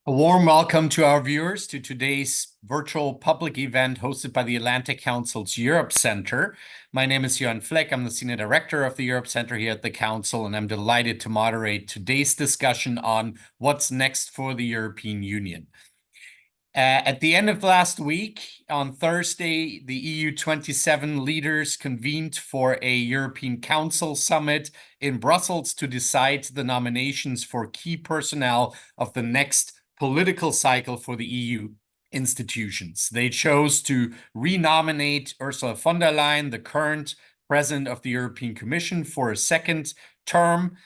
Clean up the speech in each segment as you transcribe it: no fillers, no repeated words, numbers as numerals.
A warm welcome to our viewers to today's virtual public event hosted by the Atlantic Council's Europe Center. My name is Johan Fleck. I'm the Senior Director of the Europe Center here at the Council, and I'm delighted to moderate today's discussion on what's next for the European Union. At the end of last week, on Thursday, the EU 27 leaders convened for a European Council summit in Brussels to decide the nominations for key personnel of the next political cycle for the EU institutions. They chose to renominate Ursula von der Leyen, the current president of the European Commission, for a second term.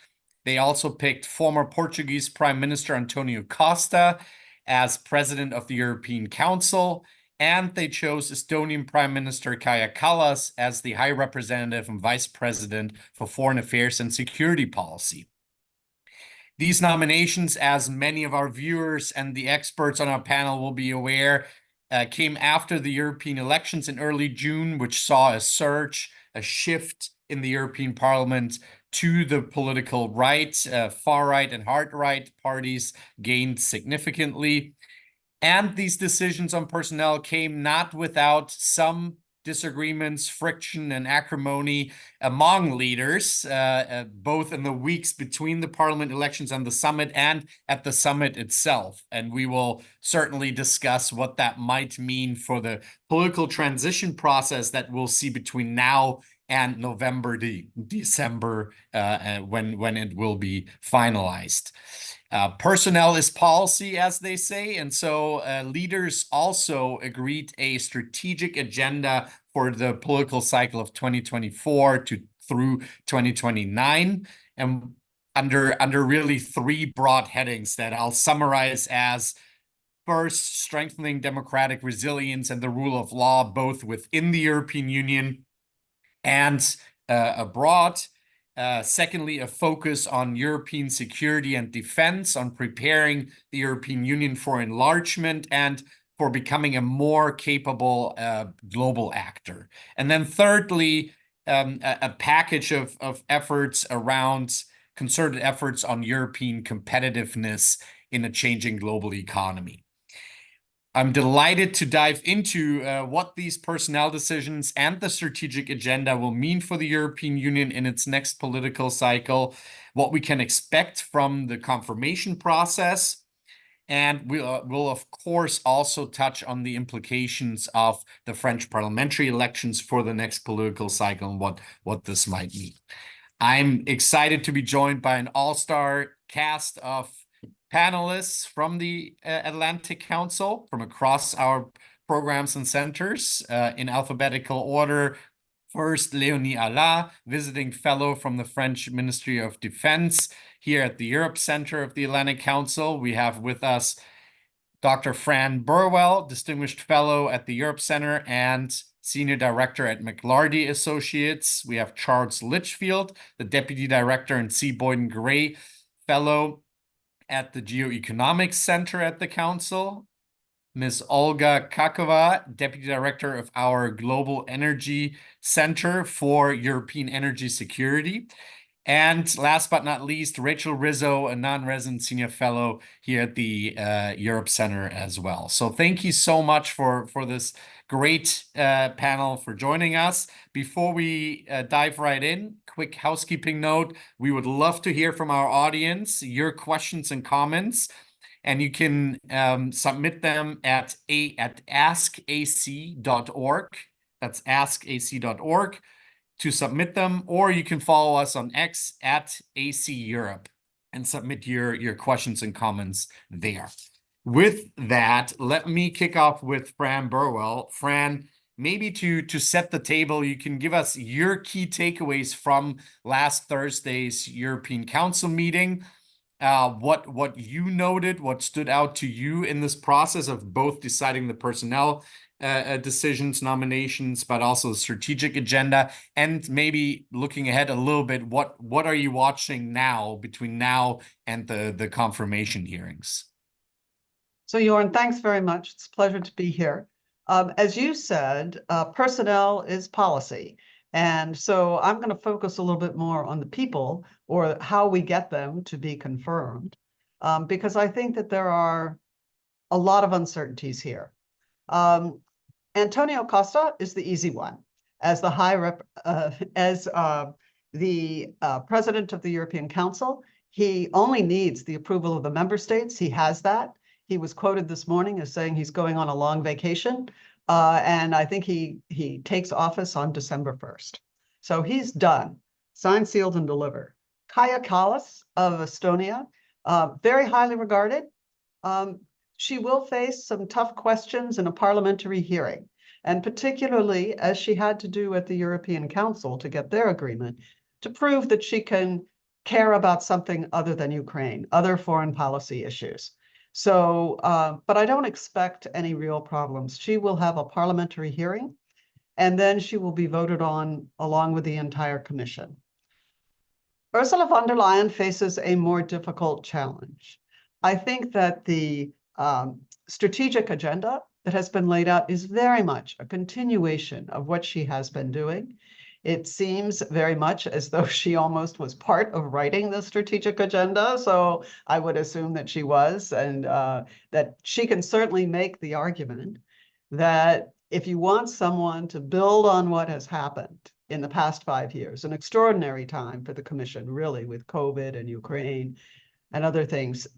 They also picked former Portuguese Prime Minister Antonio Costa as president of the European Council, and they chose Estonian Prime Minister Kaja Kallas as the High Representative and Vice President for Foreign Affairs and Security Policy. These nominations, as many of our viewers and the experts on our panel will be aware, came after the European elections in early June, which saw a surge, a shift in the European Parliament to the political right. Far right and hard right parties gained significantly. And these decisions on personnel came not without some disagreements, friction, and acrimony among leaders, both in the weeks between the parliament elections and the summit and at the summit itself. And we will certainly discuss what that might mean for the political transition process that we'll see between now and November, December, when it will be finalized. Personnel is policy, as they say, and so leaders also agreed a strategic agenda for the political cycle of 2024 through 2029, and under really three broad headings that I'll summarize as: first, strengthening democratic resilience and the rule of law, both within the European Union and abroad. Secondly, a focus on European security and defense, on preparing the European Union for enlargement and for becoming a more capable global actor. And then thirdly, a package of efforts around concerted efforts on European competitiveness in a changing global economy. I'm delighted to dive into what these personnel decisions and the strategic agenda will mean for the European Union in its next political cycle, what we can expect from the confirmation process, and we'll of course also touch on the implications of the French parliamentary elections for the next political cycle and what this might mean. I'm excited to be joined by an all-star cast of panelists from the Atlantic Council from across our programs and centers in alphabetical order. First, Léonie Alla, visiting fellow from the French Ministry of Defense here at the Europe Center of the Atlantic Council. We have with us Dr. Fran Burwell, distinguished fellow at the Europe Center and Senior Director at McLarty Associates. We have Charles Litchfield, the Deputy Director and C. Boyden Gray Fellow at the Geoeconomics Center at the Council. Ms. Olga Kakova, Deputy Director of our Global Energy Center for European Energy Security. And last but not least, Rachel Rizzo, a non-resident senior fellow here at the Europe Center as well. So thank you so much for this great panel, for joining us. Before we dive right in, quick housekeeping note: we would love to hear from our audience, your questions and comments, and you can submit them at askac.org. That's askac.org to submit them, or you can follow us on X at AC Europe and submit your questions and comments there. With that, let me kick off with Fran Burwell. Fran, maybe to set the table, you can give us your key takeaways from last Thursday's European Council meeting. What you noted, what stood out to you in this process of both deciding the personnel decisions, nominations, but also the strategic agenda, and maybe looking ahead a little bit, what are you watching now between now and the confirmation hearings? So, Jorn, thanks very much. It's a pleasure to be here. As you said, personnel is policy. And so I'm going to focus a little bit more on the people, or how we get them to be confirmed, because I think that there are a lot of uncertainties here. Antonio Costa is the easy one. As the president of the European Council, he only needs the approval of the member states. He has that. He was quoted this morning as saying he's going on a long vacation, and I think he takes office on December 1st. So he's done, signed, sealed, and delivered. Kaja Kallas of Estonia, very highly regarded. She will face some tough questions in a parliamentary hearing, and particularly as she had to do at the European Council to get their agreement, to prove that she can care about something other than Ukraine, other foreign policy issues. So, but I don't expect any real problems. She will have a parliamentary hearing, and then she will be voted on along with the entire commission. Ursula von der Leyen faces a more difficult challenge. I think that the strategic agenda that has been laid out is very much a continuation of what she has been doing. It seems very much as though she almost was part of writing the strategic agenda. So I would assume that she was, and that she can certainly make the argument that if you want someone to build on what has happened in the past 5 years, an extraordinary time for the Commission, really, with COVID and Ukraine and other things,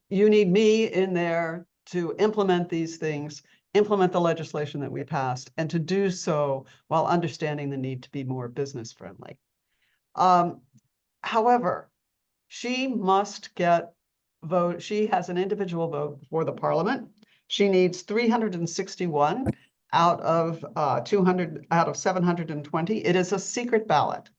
you need me in there to implement these things, implement the legislation that we passed, and to do so while understanding the need to be more business friendly. However, she must get vote. She has an individual vote for the parliament. She needs 361 out of 720. It is a secret ballot.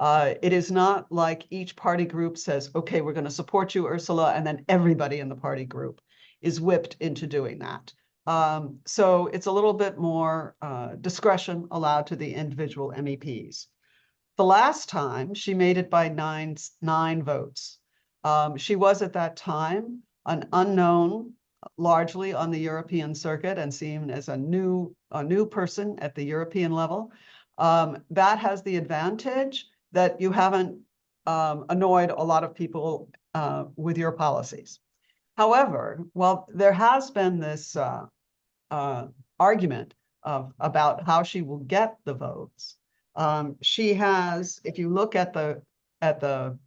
It is not like each party group says, okay, we're going to support you, Ursula, and then everybody in the party group is whipped into doing that. So it's a little bit more discretion allowed to the individual MEPs. The last time she made it by nine votes. She was at that time an unknown, largely on the European circuit, and seen as a new person at the European level. That has the advantage that you haven't annoyed a lot of people with your policies. However, while there has been this argument about how she will get the votes, she has, if you look at the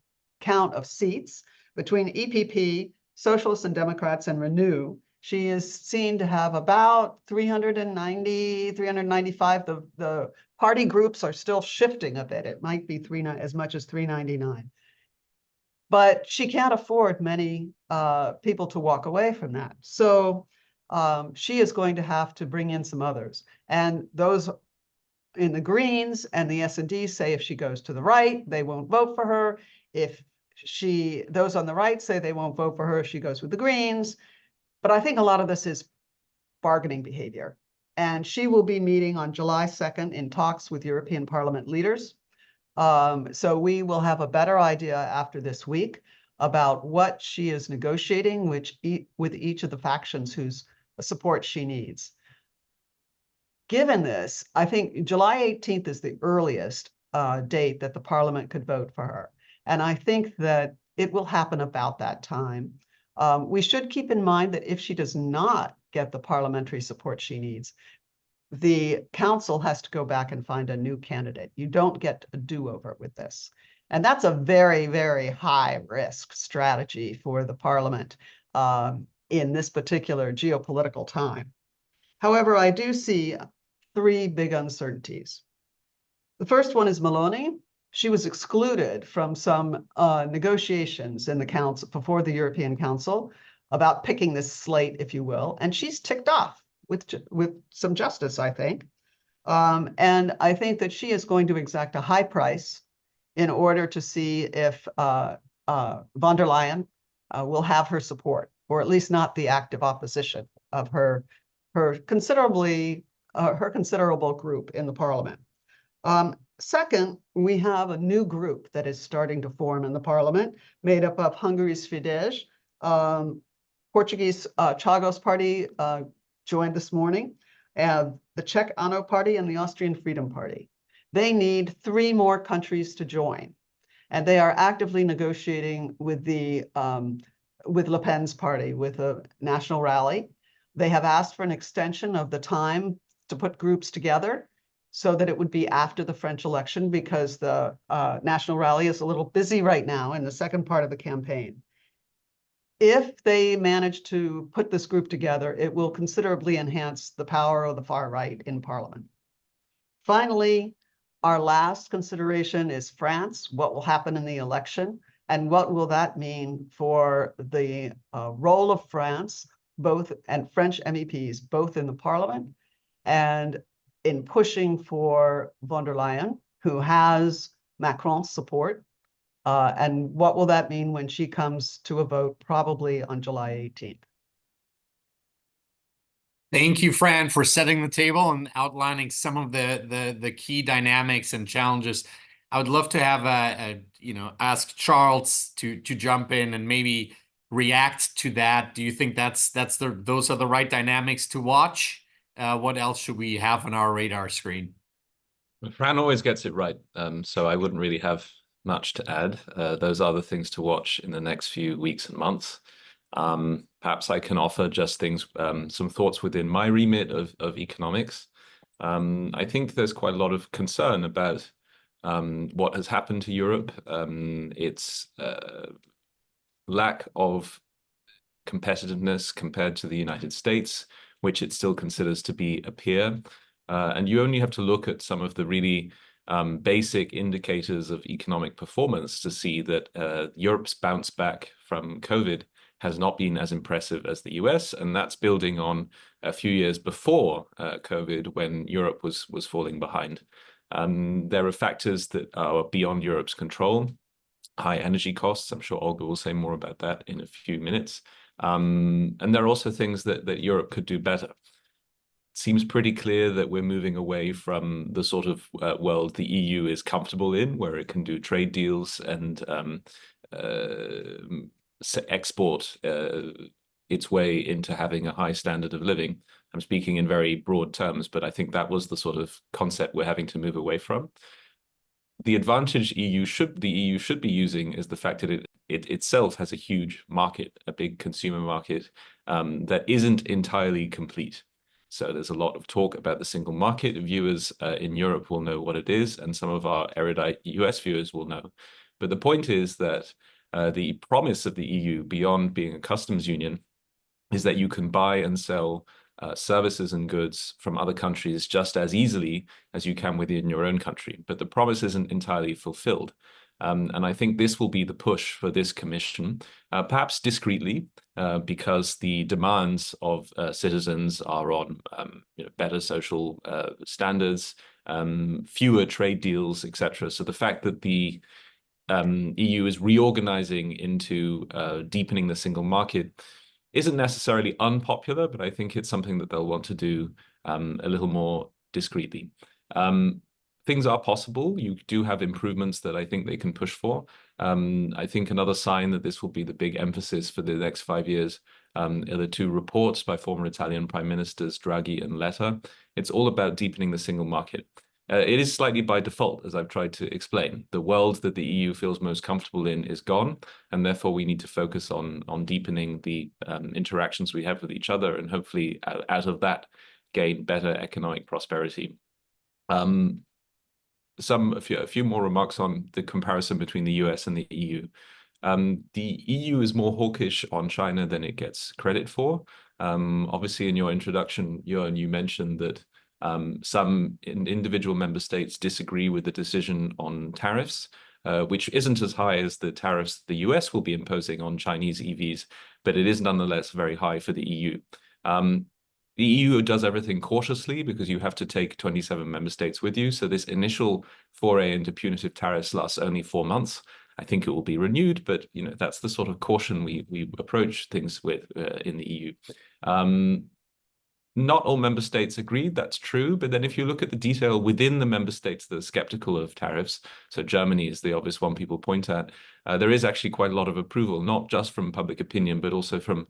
count of seats between EPP, Socialists and Democrats, and Renew, she is seen to have about 390, 395. The party groups are still shifting a bit. It might be as much as 399. But she can't afford many people to walk away from that. So she is going to have to bring in some others. And those in the Greens and the S&D say if she goes to the right, they won't vote for her. If those on the right say they won't vote for her if she goes with the Greens. But I think a lot of this is bargaining behavior. And she will be meeting on July 2nd in talks with European Parliament leaders. So we will have a better idea after this week about what she is negotiating with each of the factions whose support she needs. Given this, I think July 18th is the earliest date that the Parliament could vote for her. And I think that it will happen about that time. We should keep in mind that if she does not get the parliamentary support she needs, the council has to go back and find a new candidate. You don't get a do-over with this. And that's a very, very high risk strategy for the parliament in this particular geopolitical time. However, I do see 3 big uncertainties. The first one is Meloni. She was excluded from some negotiations in the council before the European Council about picking this slate, if you will, and she's ticked off with some justice, I think. And I think that she is going to exact a high price in order to see if von der Leyen will have her support, or at least not the active opposition of her considerable group in the parliament. Second, we have a new group that is starting to form in the parliament, made up of Hungary's Fidesz, Portuguese Chagos Party joined this morning, and the Czech ANO Party and the Austrian Freedom Party. They need 3 more countries to join, and they are actively negotiating with the with Le Pen's party, with a national rally. They have asked for an extension of the time to put groups together so that it would be after the French election, because the national rally is a little busy right now in the second part of the campaign. If they manage to put this group together, it will considerably enhance the power of the far right in parliament. Finally, our last consideration is France. What will happen in the election? And what will that mean for the role of France, and French MEPs, both in the parliament and in pushing for von der Leyen, who has Macron's support? And what will that mean when she comes to a vote, probably on July 18th? Thank you, Fran, for setting the table and outlining some of the key dynamics and challenges. I would love to have ask Charles to jump in and maybe react to that. Do you think those are the right dynamics to watch? What else should we have on our radar screen? Fran always gets it right, so I wouldn't really have much to add. Those are the things to watch in the next few weeks and months. Perhaps I can offer just some thoughts within my remit of economics. I think there's quite a lot of concern about what has happened to Europe, its lack of competitiveness compared to the United States, which it still considers to be a peer. And you only have to look at some of the really basic indicators of economic performance to see that Europe's bounce back from COVID has not been as impressive as the US, and that's building on a few years before COVID, when Europe was falling behind. There are factors that are beyond Europe's control. High energy costs. I'm sure Olga will say more about that in a few minutes. And there are also things that Europe could do better. It seems pretty clear that we're moving away from the sort of world the EU is comfortable in, where it can do trade deals and export its way into having a high standard of living. I'm speaking in very broad terms, but I think that was the sort of concept we're having to move away from. The advantage the EU should be using is the fact that it itself has a huge market, a big consumer market that isn't entirely complete. So there's a lot of talk about the single market. Viewers in Europe will know what it is, and some of our erudite US viewers will know. But the point is that the promise of the EU, beyond being a customs union, is that you can buy and sell services and goods from other countries just as easily as you can within your own country. But the promise isn't entirely fulfilled. And I think this will be the push for this commission, perhaps discreetly, because the demands of citizens are on better social standards, fewer trade deals, etc. So the fact that the EU is reorganizing into deepening the single market isn't necessarily unpopular, but I think it's something that they'll want to do a little more discreetly. Things are possible. You do have improvements that I think they can push for. I think another sign that this will be the big emphasis for the next 5 years are the two reports by former Italian Prime Ministers Draghi and Letta. It's all about deepening the single market. It is slightly by default, as I've tried to explain. The world that the EU feels most comfortable in is gone, and therefore we need to focus on deepening the interactions we have with each other, and hopefully out of that gain better economic prosperity. A few more remarks on the comparison between the US and the EU. The EU is more hawkish on China than it gets credit for. Obviously, in your introduction, Johan, you mentioned that some individual member states disagree with the decision on tariffs, which isn't as high as the tariffs the US will be imposing on Chinese EVs, but it is nonetheless very high for the EU. The EU does everything cautiously because you have to take 27 member states with you. So this initial foray into punitive tariffs lasts only 4 months. I think it will be renewed, but that's the sort of caution we approach things with in the EU. Not all member states agreed, that's true. But then if you look at the detail within the member states that are skeptical of tariffs, so Germany is the obvious one people point at, there is actually quite a lot of approval, not just from public opinion, but also from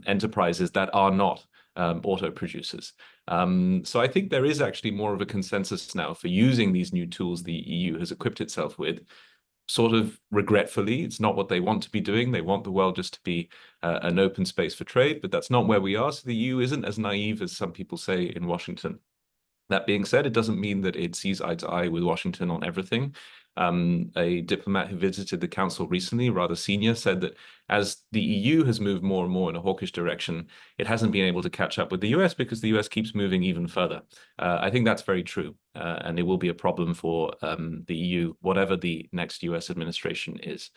enterprises that are not auto producers. So I think there is actually more of a consensus now for using these new tools the EU has equipped itself with sort of regretfully. It's not what they want to be doing. They want the world just to be an open space for trade, but that's not where we are. So the EU isn't as naive as some people say in Washington. That being said, it doesn't mean that it sees eye to eye with Washington on everything. A diplomat who visited the council recently, rather senior, said that as the EU has moved more and more in a hawkish direction, it hasn't been able to catch up with the US because the US keeps moving even further. I think that's very true, and it will be a problem for the EU, whatever the next US administration is.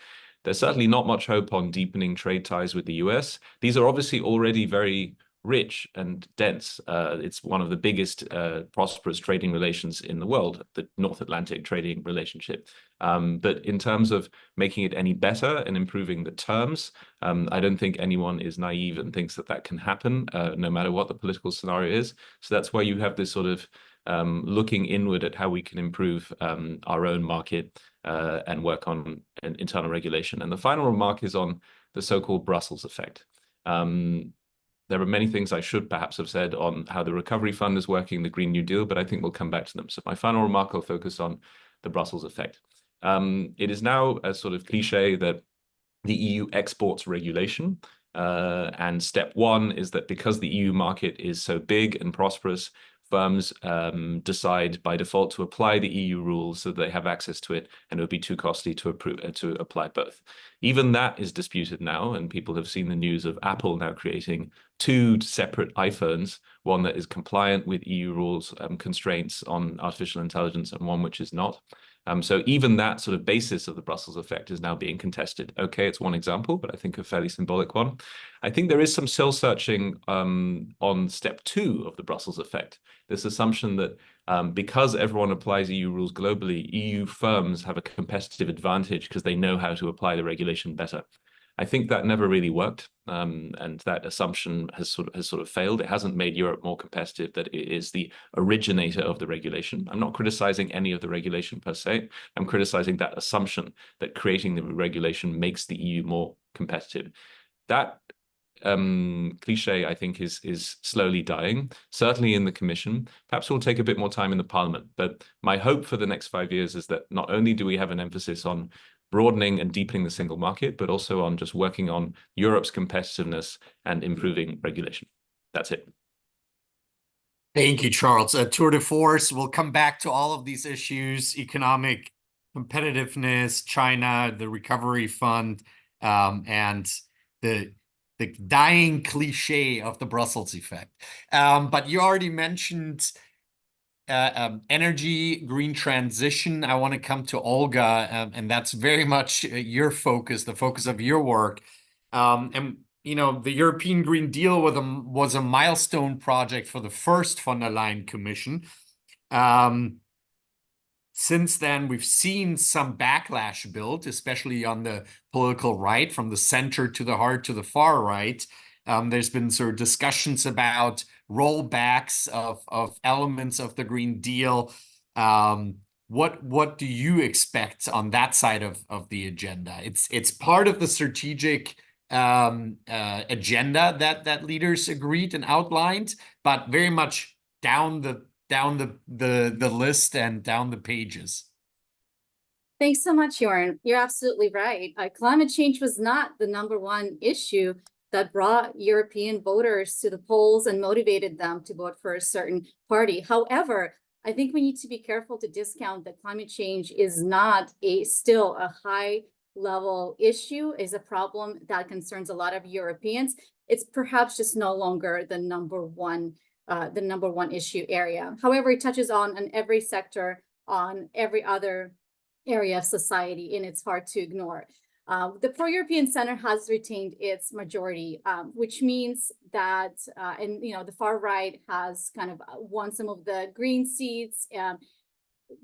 There's certainly not much hope on deepening trade ties with the US. These are obviously already very rich and dense. It's one of the biggest prosperous trading relations in the world, the North Atlantic trading relationship. But in terms of making it any better and improving the terms, I don't think anyone is naive and thinks that that can happen, no matter what the political scenario is. So that's why you have this sort of looking inward at how we can improve our own market and work on an internal regulation. And the final remark is on the so-called Brussels effect. There are many things I should perhaps have said on how the Recovery Fund is working, the Green New Deal, but I think we'll come back to them. So my final remark will focus on the Brussels effect. It is now a sort of cliche that the EU exports regulation. And step one is that because the EU market is so big and prosperous, firms decide by default to apply the EU rules so they have access to it, and it would be too costly to apply both. Even that is disputed now, and people have seen the news of Apple now creating 2 separate iPhones, one that is compliant with EU rules constraints on artificial intelligence and one which is not. So even that sort of basis of the Brussels effect is now being contested. Okay, it's one example, but I think a fairly symbolic one. I think there is some soul searching on step 2 of the Brussels effect. This assumption that because everyone applies EU rules globally, EU firms have a competitive advantage because they know how to apply the regulation better. I think that never really worked, and that assumption has sort of failed. It hasn't made Europe more competitive, that it is the originator of the regulation. I'm not criticizing any of the regulation per se. I'm criticizing that assumption that creating the regulation makes the EU more competitive. That cliche, I think, is slowly dying, certainly in the Commission. Perhaps it will take a bit more time in the Parliament. But my hope for the next 5 years is that not only do we have an emphasis on broadening and deepening the single market, but also on just working on Europe's competitiveness and improving regulation. That's it. Thank you, Charles. Tour de force. We'll come back to all of these issues: economic competitiveness, China, the Recovery Fund, and the dying cliche of the Brussels effect. But you already mentioned energy, green transition. I want to come to Olga, and that's very much your focus, the focus of your work. And you know, the European Green Deal was a milestone project for the first von der Leyen Commission. Since then, we've seen some backlash built, especially on the political right, from the center to the heart to the far right. There's been sort of discussions about rollbacks of elements of the Green Deal. What do you expect on that side of the agenda? It's part of the strategic agenda that leaders agreed and outlined, but very much down the list and down the pages. Thanks so much, Jorn. You're absolutely right. Climate change was not the #1 issue that brought European voters to the polls and motivated them to vote for a certain party. However, I think we need to be careful to discount that climate change is not still a high-level issue, is a problem that concerns a lot of Europeans. It's perhaps just no longer the number one issue area. However, it touches on every sector, on every other area of society, and it's hard to ignore. The pro-European Center has retained its majority, which means that, and you know, the far right has kind of won some of the green seats.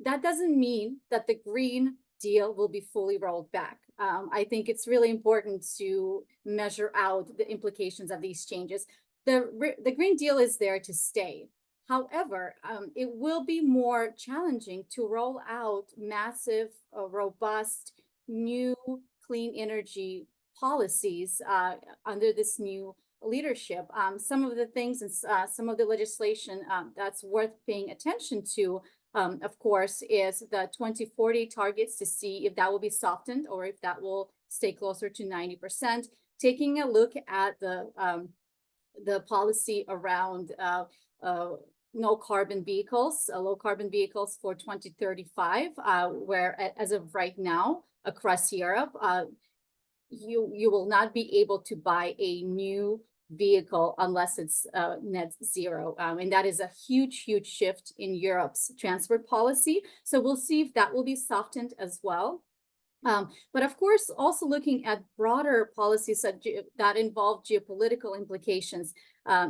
That doesn't mean that the Green Deal will be fully rolled back. I think it's really important to measure out the implications of these changes. The Green Deal is there to stay. However, it will be more challenging to roll out massive, robust, new clean energy policies under this new leadership. Some of the things and some of the legislation that's worth paying attention to of course, is the 2040 targets to see if that will be softened or if that will stay closer to 90%. Taking a look at the policy around no carbon vehicles, low carbon vehicles for 2035, where as of right now across Europe, you will not be able to buy a new vehicle unless it's net zero. And that is a huge shift in Europe's transport policy. So we'll see if that will be softened as well. But of course, also looking at broader policies that involve geopolitical implications,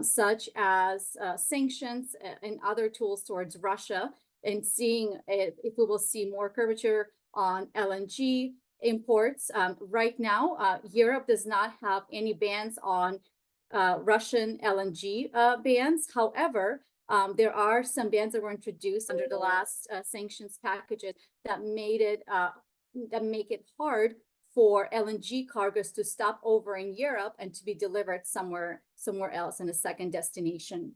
such as sanctions and other tools towards Russia, and seeing if we will see more curvature on LNG imports. Right now, Europe does not have any bans on Russian LNG bans. However, there are some bans that were introduced under the last sanctions packages that made it that make it hard for LNG cargoes to stop over in Europe and to be delivered somewhere else in a second destination.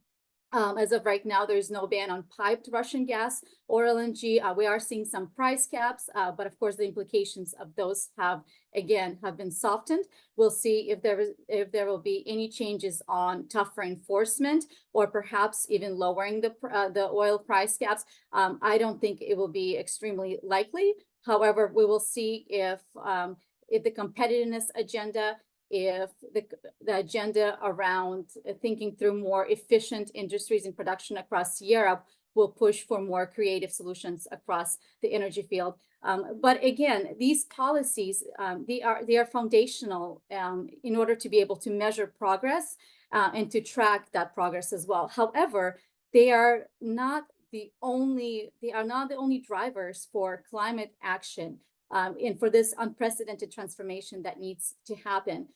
As of right now, there's no ban on piped Russian gas or LNG. We are seeing some price caps, but of course the implications of those have been softened. We'll see if there will be any changes on tougher enforcement or perhaps even lowering the oil price caps. I don't think it will be extremely likely. However, we will see if the competitiveness agenda, if the agenda around thinking through more efficient industries and production across Europe will push for more creative solutions across the energy field. But again, these policies, they are foundational in order to be able to measure progress and to track that progress as well. However, they are not the only drivers for climate action and for this unprecedented transformation that needs to happen.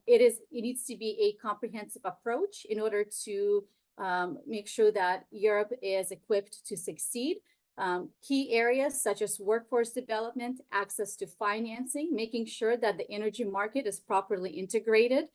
It needs to be a comprehensive approach in order to make sure that Europe is equipped to succeed. Key areas such as workforce development, access to financing, making sure that the energy market is properly integrated,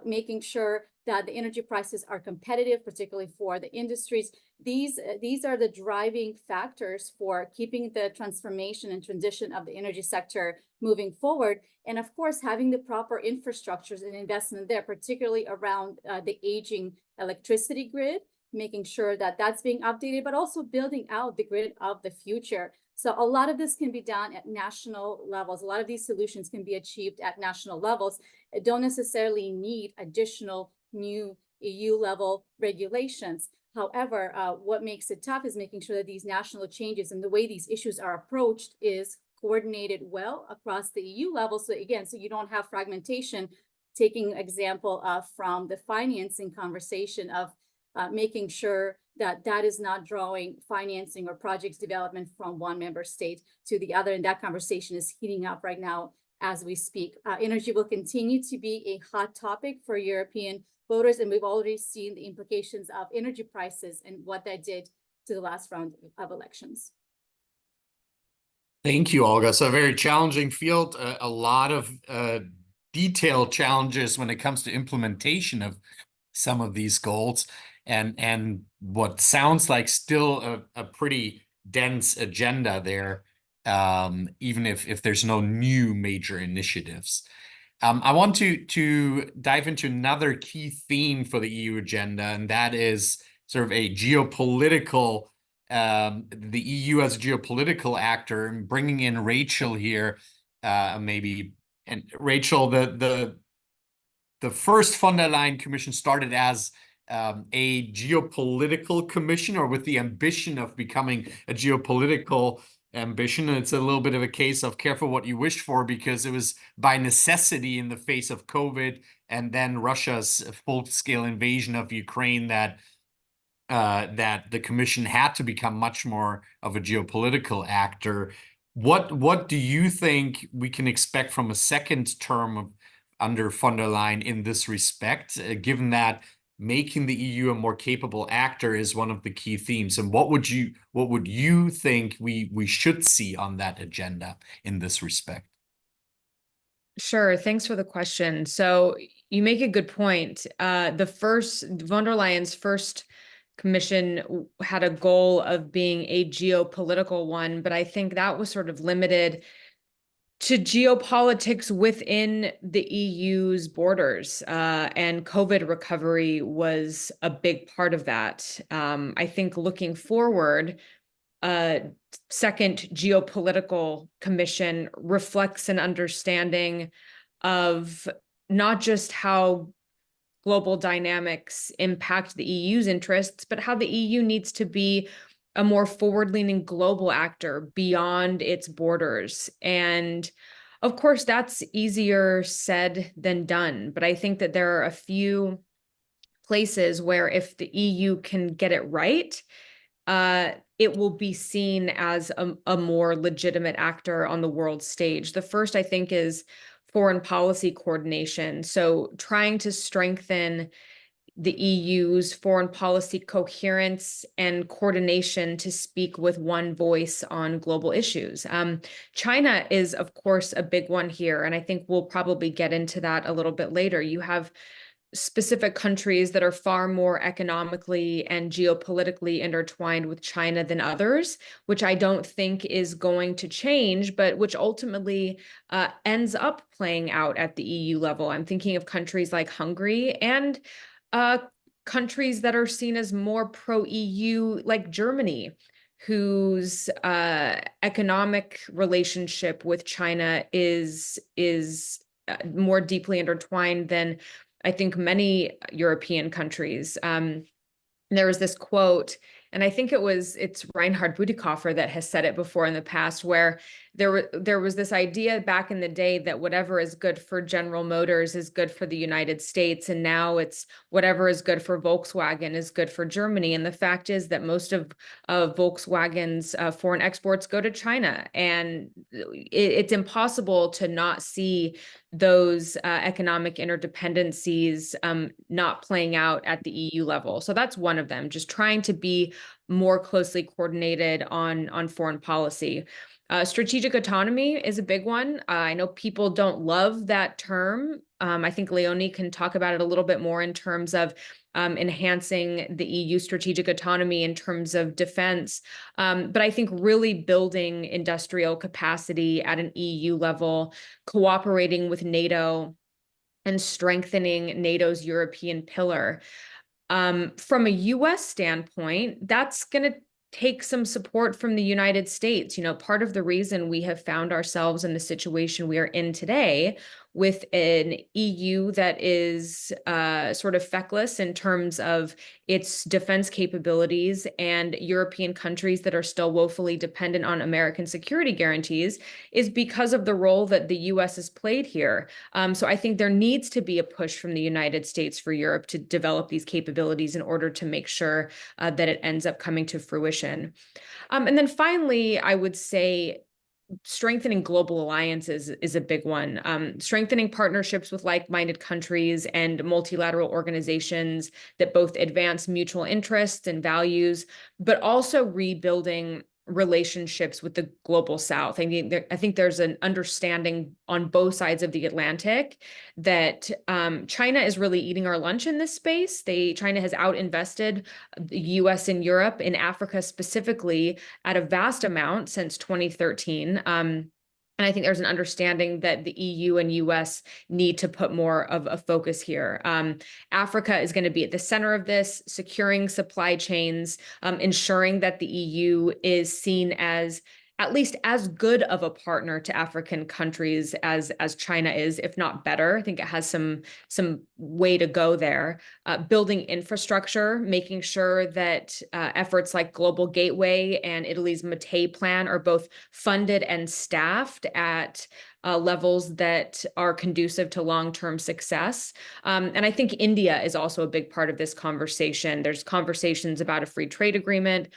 making sure that the energy prices are competitive, particularly for the industries. These are the driving factors for keeping the transformation and transition of the energy sector moving forward. And of course, having the proper infrastructures and investment there, particularly around the aging electricity grid, making sure that that's being updated, but also building out the grid of the future. So a lot of this can be done at national levels. A lot of these solutions can be achieved at national levels. It don't necessarily need additional new EU level regulations. However, what makes it tough is making sure that these national changes and the way these issues are approached is coordinated well across the EU level. So again, so you don't have fragmentation. Taking example from the financing conversation of making sure that that is not drawing financing or projects development from one member state to the other. And that conversation is heating up right now as we speak. Energy will continue to be a hot topic for European voters, and we've already seen the implications of energy prices and what that did to the last round of elections. Thank you, Olga. So a very challenging field, a lot of detailed challenges when it comes to implementation of some of these goals, and what sounds like still a pretty dense agenda there, even if there's no new major initiatives. I want to dive into another key theme for the EU agenda, and that is sort of a geopolitical, the EU as a geopolitical actor, and bringing in Rachel here, maybe. And Rachel, the first von der Leyen Commission started as a geopolitical commission, or with the ambition of becoming a geopolitical ambition. And it's a little bit of a case of careful what you wish for, because it was by necessity in the face of COVID and then Russia's full-scale invasion of Ukraine that the commission had to become much more of a geopolitical actor. What do you think we can expect from a second term under von der Leyen in this respect, given that making the EU a more capable actor is one of the key themes? And what would you think we should see on that agenda in this respect? Sure. Thanks for the question. So you make a good point. The von der Leyen's first commission had a goal of being a geopolitical one, but I think that was sort of limited to geopolitics within the EU's borders, and COVID recovery was a big part of that. I think looking forward, second geopolitical commission reflects an understanding of not just how global dynamics impact the EU's interests, but how the EU needs to be a more forward-leaning global actor beyond its borders. And of course, that's easier said than done. But I think that there are a few places where if the EU can get it right, it will be seen as a more legitimate actor on the world stage. The first, I think, is foreign policy coordination. So trying to strengthen the EU's foreign policy coherence and coordination to speak with one voice on global issues. China is, of course, a big one here, and I think we'll probably get into that a little bit later. You have specific countries that are far more economically and geopolitically intertwined with China than others, which I don't think is going to change, but which ultimately ends up playing out at the EU level. I'm thinking of countries like Hungary and countries that are seen as more pro-EU, like Germany, whose economic relationship with China is more deeply intertwined than I think many European countries. There was this quote, and I think it's Reinhard Bütikofer that has said it before in the past, where there was this idea back in the day that whatever is good for General Motors is good for the United States, and now it's whatever is good for Volkswagen is good for Germany. And the fact is that most of Volkswagen's foreign exports go to China, and it's impossible to not see those economic interdependencies not playing out at the EU level. So that's one of them, just trying to be more closely coordinated on foreign policy. Strategic autonomy is a big one. I know people don't love that term. I think Leonie can talk about it a little bit more in terms of enhancing the EU strategic autonomy in terms of defense. But I think really building industrial capacity at an EU level, cooperating with NATO, and strengthening NATO's European pillar. From a US standpoint, that's going to take some support from the United States. You know, part of the reason we have found ourselves in the situation we are in today with an EU that is sort of feckless in terms of its defense capabilities, and European countries that are still woefully dependent on American security guarantees, is because of the role that the US has played here. So I think there needs to be a push from the United States for Europe to develop these capabilities in order to make sure that it ends up coming to fruition. And then finally, I would say strengthening global alliances is a big one. Strengthening partnerships with like-minded countries and multilateral organizations that both advance mutual interests and values, but also rebuilding relationships with the global South. I mean, I think there's an understanding on both sides of the Atlantic that China is really eating our lunch in this space. China has outinvested the US and Europe, in Africa specifically, at a vast amount since 2013. And I think there's an understanding that the EU and US need to put more of a focus here. Africa is going to be at the center of this, securing supply chains, ensuring that the EU is seen as at least as good of a partner to African countries as China is, if not better. I think it has some way to go there. Building infrastructure, making sure that efforts like Global Gateway and Italy's Mattei plan are both funded and staffed at levels that are conducive to long-term success. And I think India is also a big part of this conversation. There's conversations about a free trade agreement.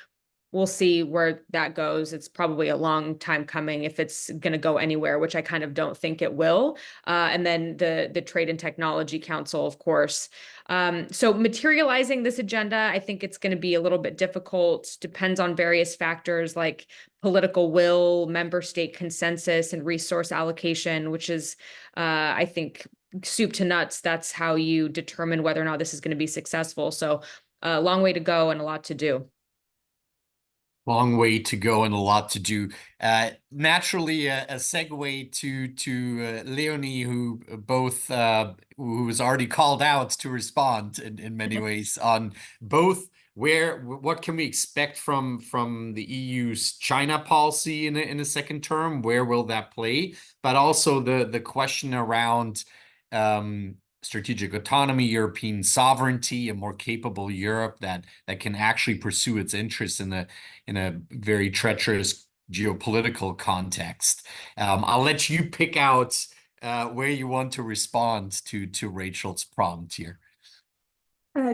We'll see where that goes. It's probably a long time coming if it's going to go anywhere, which I kind of don't think it will. And then the Trade and Technology Council, of course. So materializing this agenda, I think it's going to be a little bit difficult. Depends on various factors like political will, member state consensus, and resource allocation, which is, I think, soup to nuts. That's how you determine whether or not this is going to be successful. So a long way to go and a lot to do. Long way to go and a lot to do. Naturally, a segue to Leonie, who who was already called out to respond in many ways on both what can we expect from the EU's China policy in a second term? Where will that play? But also the question around strategic autonomy, European sovereignty, a more capable Europe that can actually pursue its interests in a very treacherous geopolitical context. I'll let you pick out where you want to respond to Rachel's prompt here.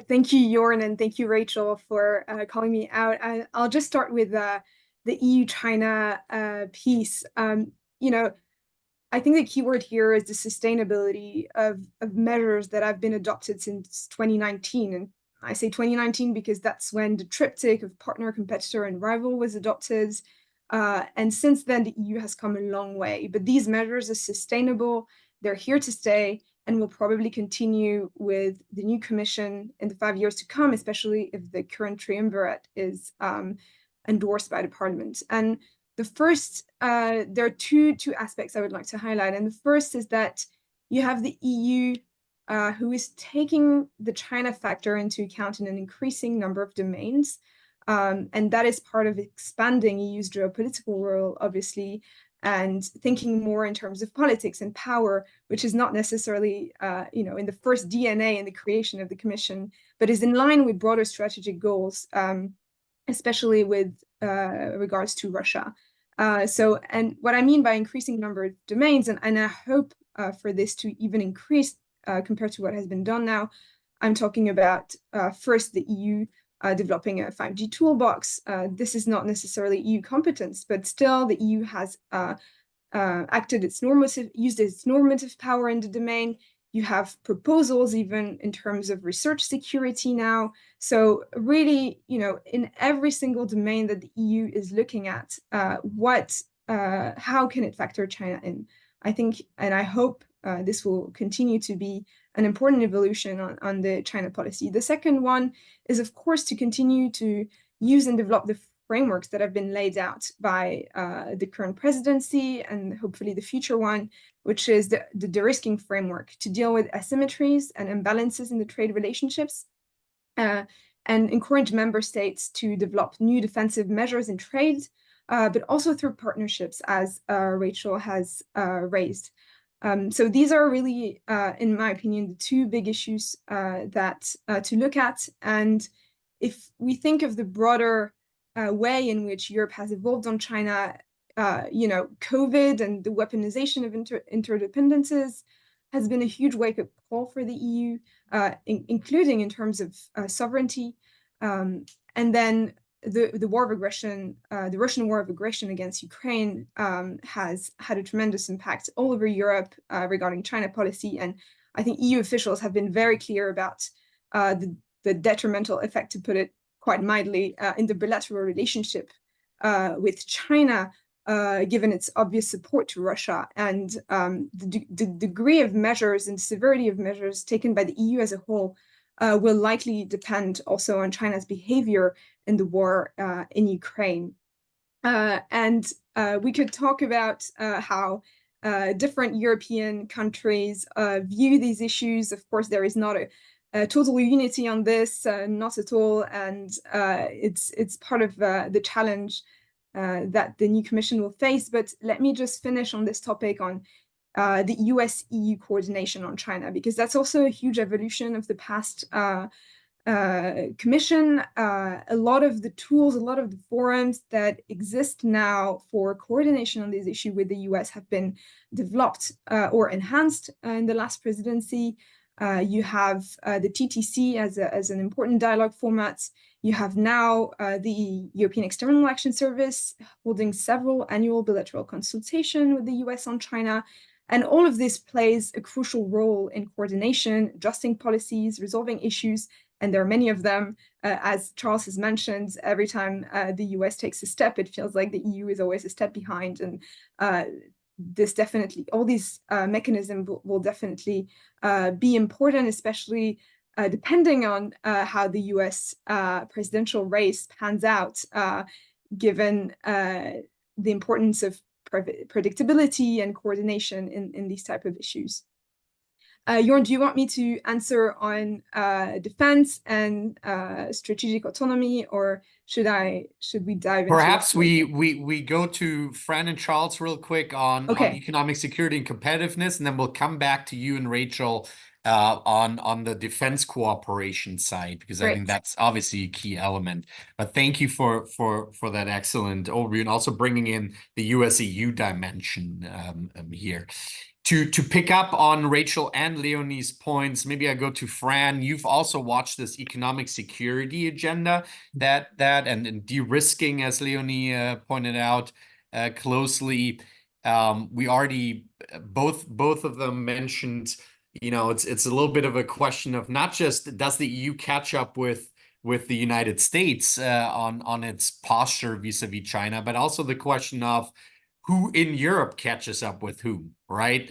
Thank you, Jorn, and thank you, Rachel, for calling me out. I'll just start with the EU-China piece. I think the key word here is the sustainability of measures that have been adopted since 2019. And I say 2019 because that's when the triptych of partner, competitor, and rival was adopted. And since then, the EU has come a long way. But these measures are sustainable, they're here to stay, and will probably continue with the new commission in the 5 years to come, especially if the current triumvirate is endorsed by the parliament. And the first, there are two aspects I would like to highlight. And the first is that you have the EU who is taking the China factor into account in an increasing number of domains. And that is part of expanding EU's geopolitical role, obviously, and thinking more in terms of politics and power, which is not necessarily, in the first DNA in the creation of the Commission, but is in line with broader strategic goals, especially with regards to Russia. And what I mean by increasing number of domains, and I hope for this to even increase compared to what has been done now, I'm talking about first the EU developing a 5G toolbox. This is not necessarily EU competence, but still the EU has used its normative power in the domain. You have proposals even in terms of research security now. So really, in every single domain that the EU is looking at, how can it factor China in? I think, and I hope this will continue to be an important evolution on the China policy. The second one is, of course, to continue to use and develop the frameworks that have been laid out by the current presidency and hopefully the future one, which is the de-risking framework to deal with asymmetries and imbalances in the trade relationships, and encourage member states to develop new defensive measures in trade, but also through partnerships, as Rachel has raised. So these are really, in my opinion, the two big issues that to look at. And if we think of the broader way in which Europe has evolved on China, COVID and the weaponization of interdependences has been a huge wake-up call for the EU, including in terms of sovereignty. And then the war of aggression, the Russian war of aggression against Ukraine has had a tremendous impact all over Europe regarding China policy. And I think EU officials have been very clear about the detrimental effect, to put it quite mildly, in the bilateral relationship with China, given its obvious support to Russia, and the degree of measures and severity of measures taken by the EU as a whole will likely depend also on China's behavior in the war in Ukraine. And we could talk about how different European countries view these issues. Of course, there is not a total unity on this, not at all, and it's part of the challenge that the new commission will face. But let me just finish on this topic on the US-EU coordination on China, because that's also a huge evolution of the past commission. A lot of the tools, a lot of the forums that exist now for coordination on this issue with the US have been developed or enhanced in the last presidency. You have the TTC as an important dialogue format. You have now the European External Action Service holding several annual bilateral consultations with the US on China. And all of this plays a crucial role in coordination, adjusting policies, resolving issues, and there are many of them. As Charles has mentioned, every time the US takes a step, it feels like the EU is always a step behind. And this definitely, all these mechanisms will definitely be important, especially depending on how the US presidential race pans out, given the importance of predictability and coordination in these type of issues. Jorn, do you want me to answer on defense and strategic autonomy, or should we dive into Perhaps we go to Fran and Charles real quick on economic security and competitiveness, and then we'll come back to you and Rachel on the defense cooperation side, because I think that's obviously a key element. But thank you for that excellent overview, and also bringing in the US-EU dimension here. To pick up on Rachel and Leonie's points, maybe I go to Fran. You've also watched this economic security agenda and de-risking, as Leonie pointed out, closely. We already both of them mentioned, it's a little bit of a question of not just does the EU catch up with the United States on its posture vis-a-vis China, but also the question of who in Europe catches up with whom, right?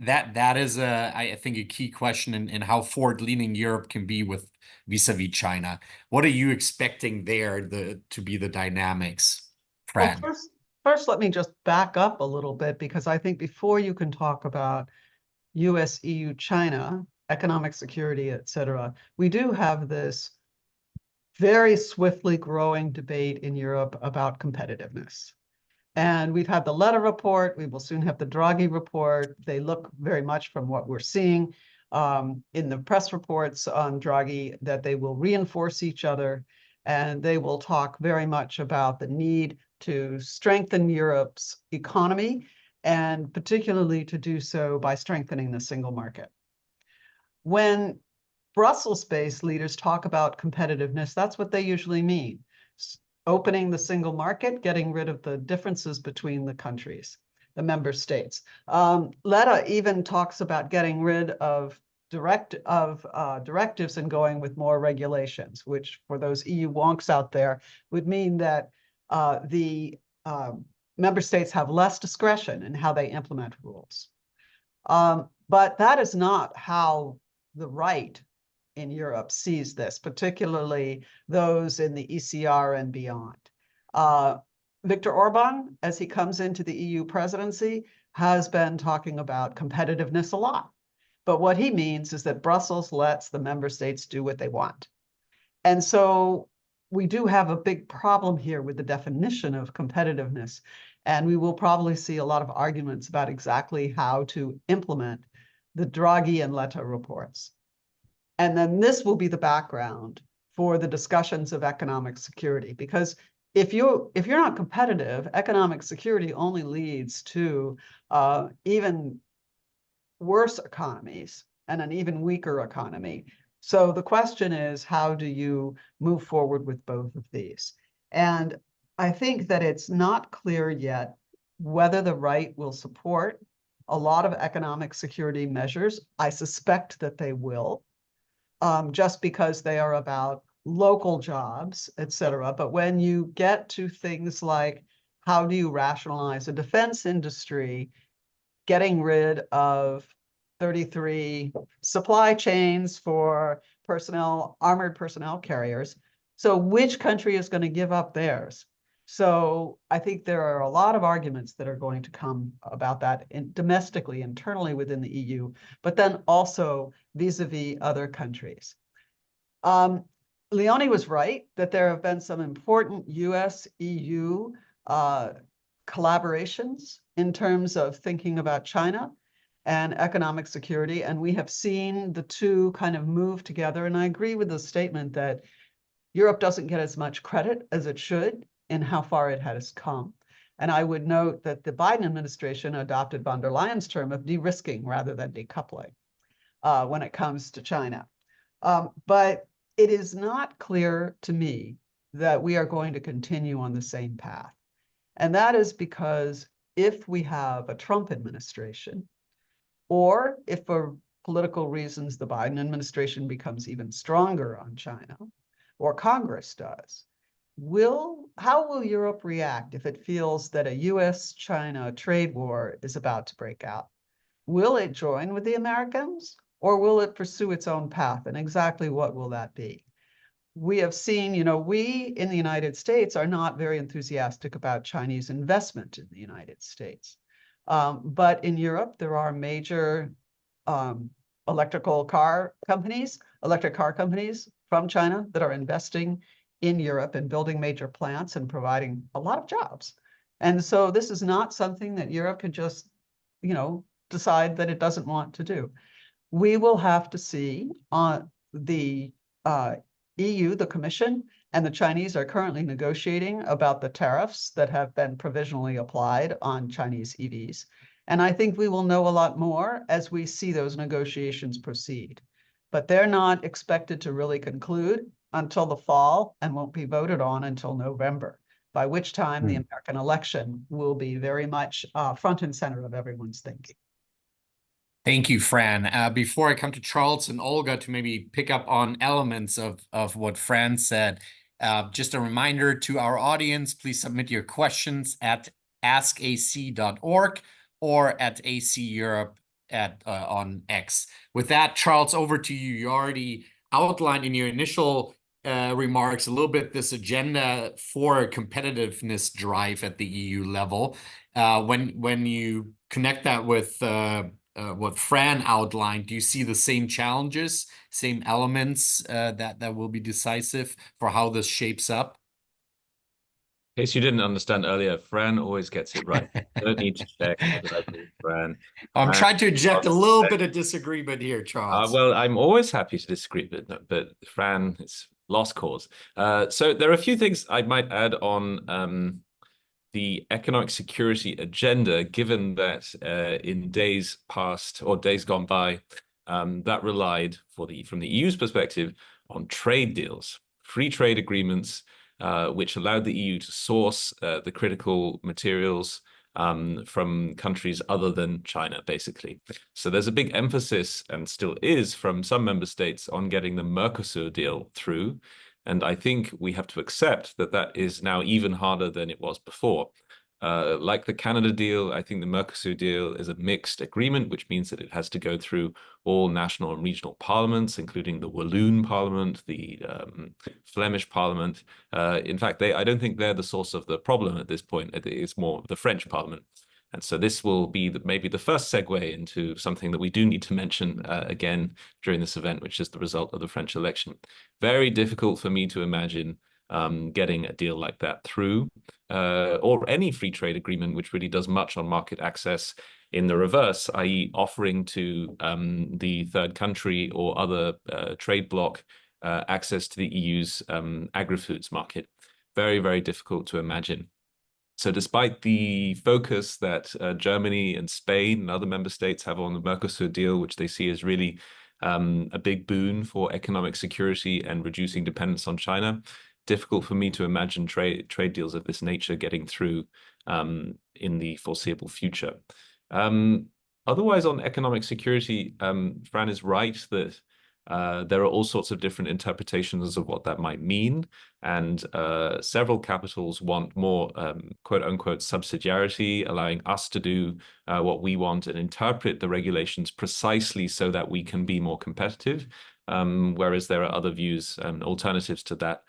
That is I think a key question in how forward-leaning Europe can be with vis-a-vis China. What are you expecting there to be the dynamics, Fran? Well, first, let me just back up a little bit, because I think before you can talk about US, EU, China, economic security, et cetera, we do have this very swiftly growing debate in Europe about competitiveness. And we've had the Letta report. We will soon have the Draghi report. They look very much, from what we're seeing in the press reports on Draghi, that they will reinforce each other, and they will talk very much about the need to strengthen Europe's economy, and particularly to do so by strengthening the single market. When Brussels-based leaders talk about competitiveness, that's what they usually mean. Opening the single market, getting rid of the differences between the countries, the member states. Letta even talks about getting rid of directives and going with more regulations, which for those EU wonks out there would mean that the member states have less discretion in how they implement rules. But that is not how the right in Europe sees this, particularly those in the ECR and beyond. Viktor Orban, as he comes into the EU presidency, has been talking about competitiveness a lot. But what he means is that Brussels lets the member states do what they want. And so we do have a big problem here with the definition of competitiveness. And we will probably see a lot of arguments about exactly how to implement the Draghi and Letta reports. And then this will be the background for the discussions of economic security, because if you're not competitive, economic security only leads to even worse economies and an even weaker economy. So the question is, how do you move forward with both of these? And I think that it's not clear yet whether the right will support a lot of economic security measures. I suspect that they will. Just because they are about local jobs, et cetera. But when you get to things like, how do you rationalize a defense industry, getting rid of 33 supply chains for armored personnel carriers. So which country is going to give up theirs? So I think there are a lot of arguments that are going to come about that domestically, internally within the EU, but then also vis-a-vis other countries. Leonie was right that there have been some important US-EU collaborations in terms of thinking about China and economic security, and we have seen the two kind of move together. And I agree with the statement that Europe doesn't get as much credit as it should in how far it has come. And I would note that the Biden administration adopted von der Leyen's term of de-risking rather than decoupling when it comes to China. But it is not clear to me that we are going to continue on the same path. And that is because if we have a Trump administration, or if for political reasons the Biden administration becomes even stronger on China, or Congress does, how will Europe react if it feels that a US-China trade war is about to break out? Will it join with the Americans, or will it pursue its own path? And exactly what will that be? We have seen, we in the United States are not very enthusiastic about Chinese investment in the United States. But in Europe, there are major electric car companies from China that are investing in Europe and building major plants and providing a lot of jobs. And so this is not something that Europe could just, decide that it doesn't want to do. We will have to see the EU, the Commission, and the Chinese are currently negotiating about the tariffs that have been provisionally applied on Chinese EVs. And I think we will know a lot more as we see those negotiations proceed. But they're not expected to really conclude until the fall and won't be voted on until November, by which time the American election will be very much front and center of everyone's thinking. Thank you, Fran. Before I come to Charles and Olga to maybe pick up on elements of what Fran said, just a reminder to our audience, please submit your questions at askac.org or at AC Europe on X. With that, Charles, over to you. You already outlined in your initial remarks a little bit this agenda for a competitiveness drive at the EU level. When you connect that with what Fran outlined, do you see the same challenges, same elements that will be decisive for how this shapes up? In case you didn't understand earlier, Fran always gets it right. Don't need to check. Fran. I'm trying to inject a little bit of disagreement here, Charles. Well, I'm always happy to disagree, but Fran, it's lost cause. So there are a few things I might add on the economic security agenda, given that in days past or days gone by, that relied from the EU's perspective on trade deals, free trade agreements, which allowed the EU to source the critical materials from countries other than China, basically. So there's a big emphasis, and still is, from some member states on getting the Mercosur deal through. And I think we have to accept that that is now even harder than it was before. Like the Canada deal, I think the Mercosur deal is a mixed agreement, which means that it has to go through all national and regional parliaments, including the Walloon Parliament, the Flemish Parliament. In fact, I don't think they're the source of the problem at this point. It's more the French Parliament. And so this will be maybe the first segue into something that we do need to mention again during this event, which is the result of the French election. Very difficult for me to imagine getting a deal like that through, or any free trade agreement which really does much on market access in the reverse, i.e. offering to the third country or other trade bloc access to the EU's agri-foods market. Very, very difficult to imagine. So despite the focus that Germany and Spain and other member states have on the Mercosur deal, which they see as really a big boon for economic security and reducing dependence on China, difficult for me to imagine trade deals of this nature getting through in the foreseeable future. Otherwise, on economic security, Fran is right that there are all sorts of different interpretations of what that might mean. And several capitals want more quote unquote subsidiarity, allowing us to do what we want and interpret the regulations precisely so that we can be more competitive. Whereas there are other views and alternatives to that.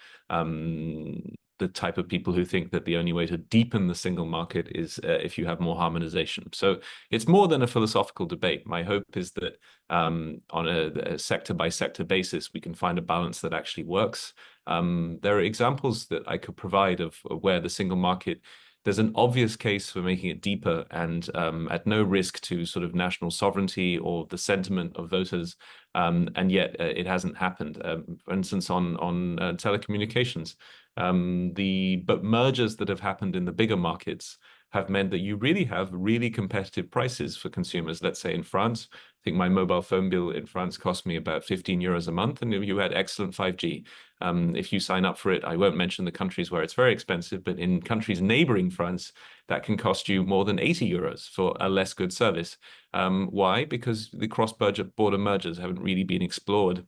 The type of people who think that the only way to deepen the single market is if you have more harmonization. So it's more than a philosophical debate. My hope is that on a sector-by-sector basis, we can find a balance that actually works. There are examples that I could provide of where the single market, there's an obvious case for making it deeper and at no risk to sort of national sovereignty or the sentiment of voters, and yet it hasn't happened. For instance, on telecommunications, but mergers that have happened in the bigger markets have meant that you really have really competitive prices for consumers. Let's say in France, I think my mobile phone bill in France cost me about 15 euros a month, and you had excellent 5G. If you sign up for it, I won't mention the countries where it's very expensive, but in countries neighboring France, that can cost you more than 80 euros for a less good service. Why? Because the cross-border mergers haven't really been explored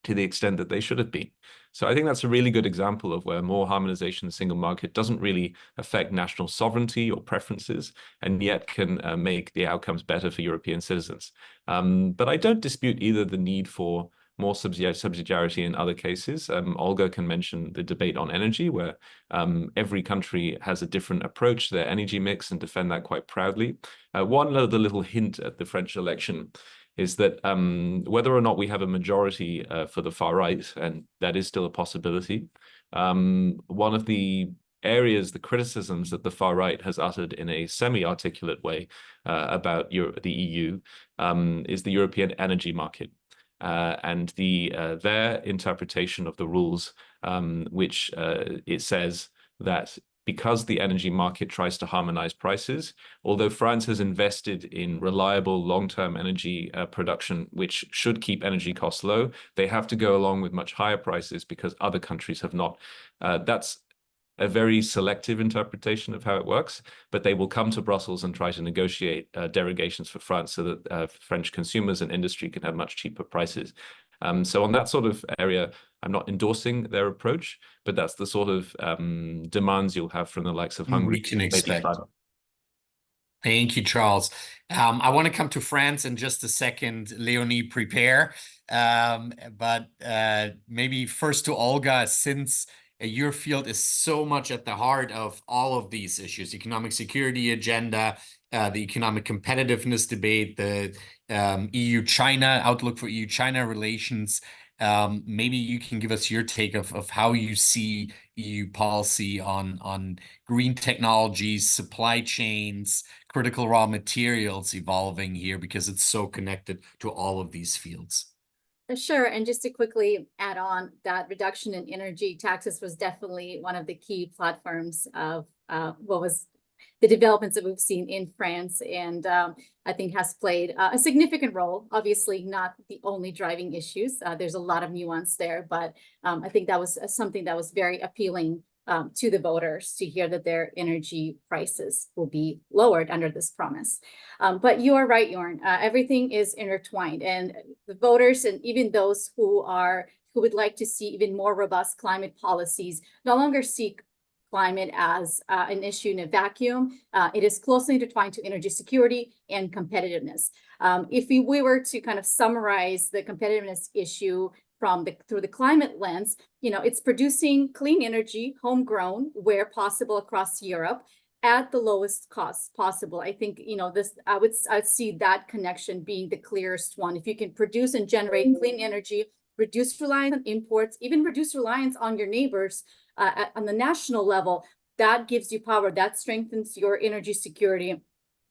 to the extent that they should have been. So I think that's a really good example of where more harmonization in the single market doesn't really affect national sovereignty or preferences, and yet can make the outcomes better for European citizens. But I don't dispute either the need for more subsidiarity in other cases. Olga can mention the debate on energy, where every country has a different approach to their energy mix and defend that quite proudly. One other little hint at the French election is that whether or not we have a majority for the far right, and that is still a possibility, one of the areas, the criticisms that the far right has uttered in a semi-articulate way about the EU is the European energy market. And their interpretation of the rules, which it says that because the energy market tries to harmonize prices, although France has invested in reliable long-term energy production, which should keep energy costs low, they have to go along with much higher prices because other countries have not. That's a very selective interpretation of how it works, but they will come to Brussels and try to negotiate derogations for France so that French consumers and industry can have much cheaper prices. So on that sort of area, I'm not endorsing their approach, but that's the sort of demands you'll have from the likes of Hungary. We can expect. Thank you, Charles. I want to come to France in just a second. Leonie, prepare. But maybe first to Olga, since your field is so much at the heart of all of these issues, economic security agenda, the economic competitiveness debate, the EU-China outlook for EU-China relations. Maybe you can give us your take of how you see EU policy on green technologies, supply chains, critical raw materials evolving here, because it's so connected to all of these fields. Sure. And just to quickly add on, that reduction in energy taxes was definitely one of the key platforms of what was the developments that we've seen in France, and I think has played a significant role. Obviously, not the only driving issues. There's a lot of nuance there, but I think that was something that was very appealing to the voters to hear that their energy prices will be lowered under this promise. But you are right, Jorn. Everything is intertwined, and the voters, and even those who would like to see even more robust climate policies, no longer seek climate as an issue in a vacuum. It is closely intertwined to energy security and competitiveness. If we were to kind of summarize the competitiveness issue through the climate lens, it's producing clean energy, homegrown, where possible across Europe, at the lowest cost possible. I think I would see that connection being the clearest one. If you can produce and generate clean energy, reduce reliance on imports, even reduce reliance on your neighbors on the national level, that gives you power, that strengthens your energy security.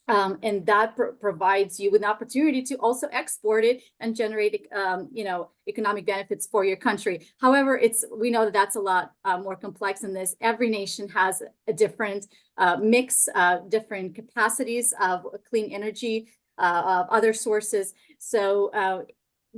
And that provides you with an opportunity to also export it and generate, economic benefits for your country. However, we know that that's a lot more complex than this. Every nation has a different mix, different capacities of clean energy, of other sources. So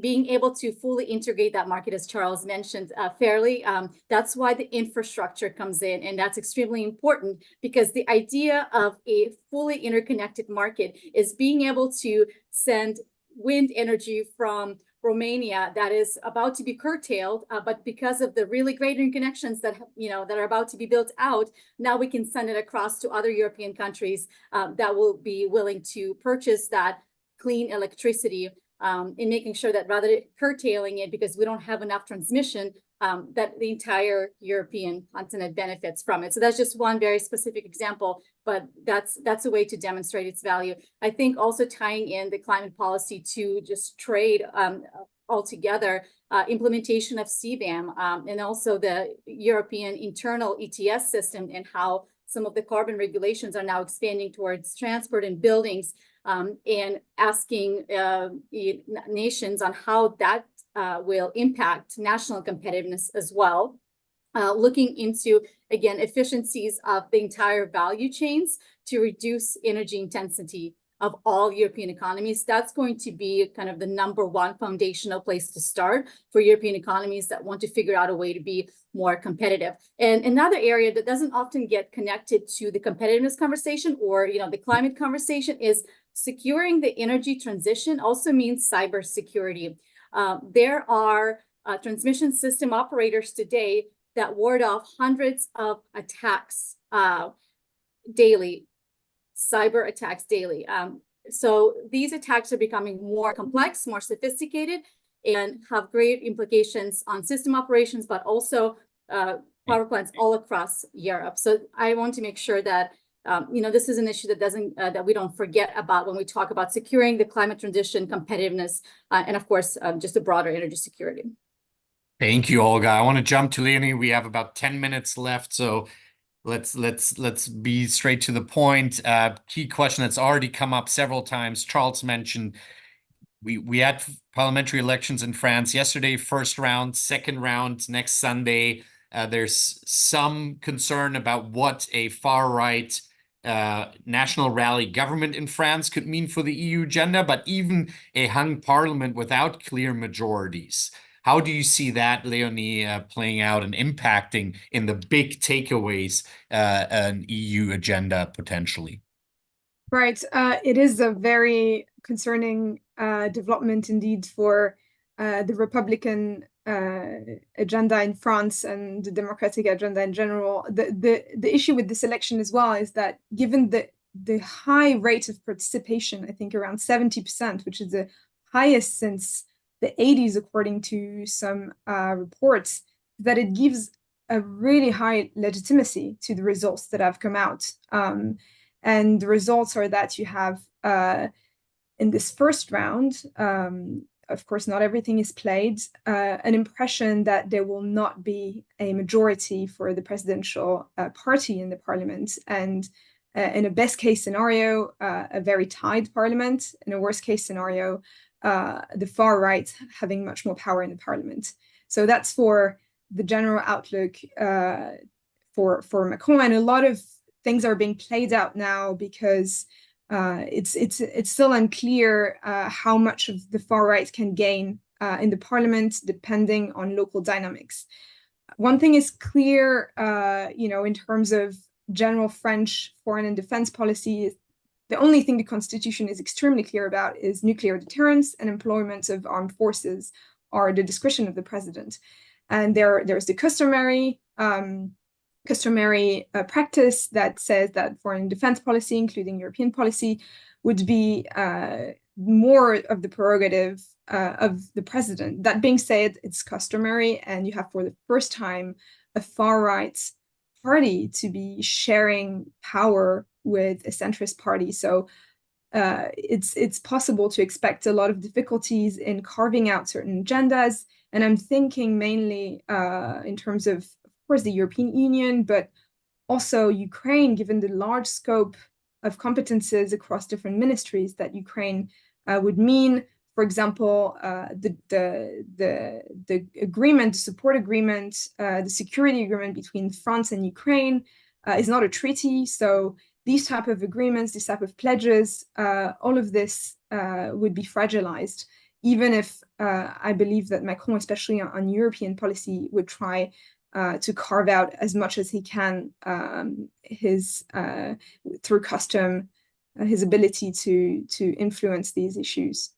being able to fully integrate that market, as Charles mentioned, fairly, that's why the infrastructure comes in. And that's extremely important, because the idea of a fully interconnected market is being able to send wind energy from Romania that is about to be curtailed, but because of the really great interconnections that are about to be built out, now we can send it across to other European countries that will be willing to purchase that clean electricity, in making sure that rather than curtailing it because we don't have enough transmission, that the entire European continent benefits from it. So that's just one very specific example, but that's a way to demonstrate its value. I think also tying in the climate policy to just trade altogether, implementation of CBAM, and also the European internal ETS system, and how some of the carbon regulations are now expanding towards transport and buildings, and asking nations on how that will impact national competitiveness as well. Looking into, again, efficiencies of the entire value chains to reduce energy intensity of all European economies. That's going to be kind of the #1 foundational place to start for European economies that want to figure out a way to be more competitive. And another area that doesn't often get connected to the competitiveness conversation or the climate conversation is securing the energy transition also means cybersecurity. There are transmission system operators today that ward off hundreds of attacks daily, cyber attacks daily. So these attacks are becoming more complex, more sophisticated, and have great implications on system operations, but also power plants all across Europe. So I want to make sure that this is an issue that that we don't forget about when we talk about securing the climate transition, competitiveness, and of course, just a broader energy security. Thank you, Olga. I want to jump to Leonie. We have about 10 minutes left, so let's be straight to the point. Key question that's already come up several times. Charles mentioned we had parliamentary elections in France yesterday, first round, second round next Sunday. There's some concern about what a far-right national rally government in France could mean for the EU agenda, but even a hung parliament without clear majorities. How do you see that, Leonie, playing out and impacting in the big takeaways an EU agenda potentially? Right. It is a very concerning development indeed for the Republican agenda in France and the democratic agenda in general. The issue with this election as well is that given the high rate of participation, I think around 70%, which is the highest since the 80s, according to some reports, that it gives a really high legitimacy to the results that have come out. And the results are that you have, in this first round, of course, not everything is played, an impression that there will not be a majority for the presidential party in the parliament. And in a best case scenario, a very tied parliament. In a worst case scenario, the far right having much more power in the parliament. So that's for the general outlook for Macron. And a lot of things are being played out now because it's still unclear how much of the far right can gain in the parliament, depending on local dynamics. One thing is clear, in terms of general French foreign and defense policy, the only thing the constitution is extremely clear about is nuclear deterrence, and employment of armed forces are the discretion of the president. And there's the customary practice that says that foreign defense policy, including European policy, would be more of the prerogative of the president. That being said, it's customary, and you have for the first time a far-right party to be sharing power with a centrist party. So it's possible to expect a lot of difficulties in carving out certain agendas. And I'm thinking mainly in terms of course, the European Union, but also Ukraine, given the large scope of competences across different ministries that Ukraine would mean. For example, the agreement, the support agreement, the security agreement between France and Ukraine is not a treaty. So these type of agreements, these type of pledges, all of this would be fragilized, even if I believe that Macron, especially on European policy, would try to carve out as much as he can through custom, his ability to influence these issues.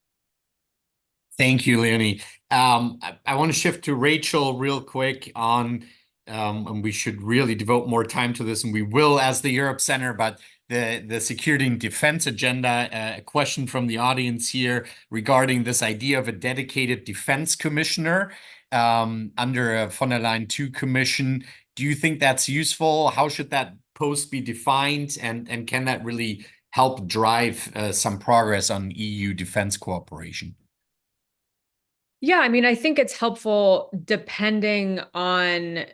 Thank you, Leonie. I want to shift to Rachel real quick on, and we should really devote more time to this, and we will as the Europe Center, but the security and defense agenda, a question from the audience here regarding this idea of a dedicated defense commissioner under a von der Leyen II commission. Do you think that's useful? How should that post be defined? And can that really help drive some progress on EU defense cooperation? Yeah, I mean, I think it's helpful depending on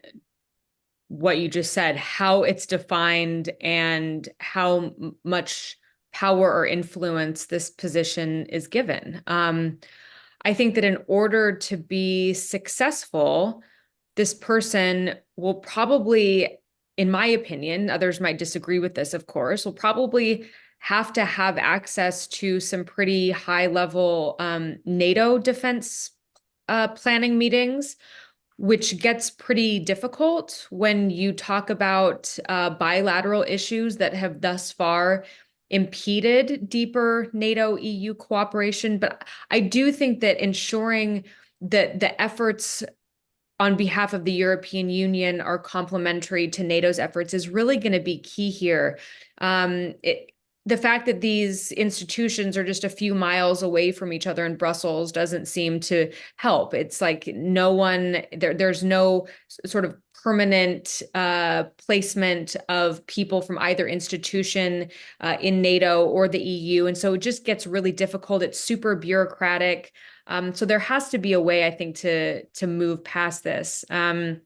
what you just said, how it's defined and how much power or influence this position is given. I think that in order to be successful, this person will probably, in my opinion, others might disagree with this, of course, will probably have to have access to some pretty high-level NATO defense planning meetings, which gets pretty difficult when you talk about bilateral issues that have thus far impeded deeper NATO-EU cooperation. But I do think that ensuring the efforts on behalf of the European Union are complementary to NATO's efforts is really going to be key here. The fact that these institutions are just a few miles away from each other in Brussels doesn't seem to help. It's like there's no sort of permanent placement of people from either institution in NATO or the EU. And so it just gets really difficult. It's super bureaucratic. So there has to be a way, I think, to move past this. I